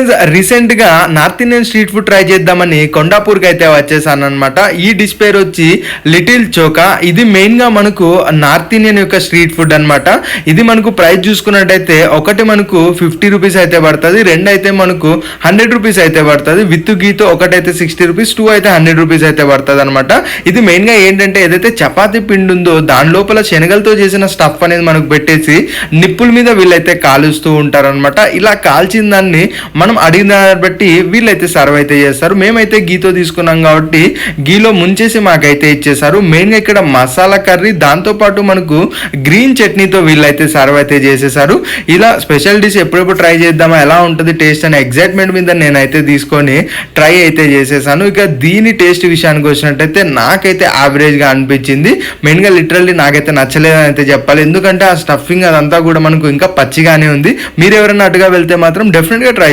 Friends, recent గా north Indian street food try చేద్దామని కొండాపూర్కి అయితే వచ్చేసాను అనమాట. ఈ డిష్ పేరు వచ్చి లిటిల్ చోకా. ఇది మెయిన్ గా మనకు నార్త్ ఇండియన్ యొక్క స్ట్రీట్ ఫుడ్ అనమాట. ఇది మనకు ప్రైస్ చూసుకున్నట్టయితే ఒకటి మనకు 50 రూపీస్ అయితే పడుతుంది, రెండు అయితే మనకు 100 రూపీస్ అయితే పడుతుంది. విత్ గీతో ఒకటైతే 60 రూపీస్, 2 అయితే 100 రూపీస్ అయితే పడుతుంది అనమాట. ఇది మెయిన్ గా ఏంటంటే ఏదైతే చపాతీ పిండి ఉందో దాని లోపల శనగలతో చేసిన స్టఫ్ అనేది మనకు పెట్టేసి నిప్పుల మీద వీళ్ళైతే కాలుస్తూ ఉంటారనమాట. ఇలా కాల్చిన దాన్ని మనం అడిగిన దాన్ని బట్టి వీళ్ళైతే సర్వ్ అయితే చేస్తారు. మేమైతే గీతో తీసుకున్నాం కాబట్టి గీలో ముంచేసి మాకైతే ఇచ్చేసారు. మెయిన్గా ఇక్కడ మసాలా కర్రీ, దాంతోపాటు మనకు గ్రీన్ చట్నీతో వీళ్ళైతే సర్వ్ అయితే చేసేసారు. ఇలా స్పెషల్ డిష్ ఎప్పుడెప్పుడు ట్రై చేద్దామా, ఎలా ఉంటుంది టేస్ట్ అనే ఎగ్జైట్మెంట్ మీద నేనైతే తీసుకొని ట్రై అయితే చేసేసాను. ఇక దీని టేస్ట్ విషయానికి వచ్చినట్టయితే నాకైతే యావరేజ్గా అనిపించింది. మెయిన్గా లిటరల్లీ నాకైతే నచ్చలేదని అయితే చెప్పాలి. ఎందుకంటే ఆ స్టఫింగ్ అదంతా కూడా మనకు ఇంకా పచ్చిగానే ఉంది. మీరు ఎవరైనా అటుగా వెళ్తే మాత్రం డెఫినెట్గా ట్రై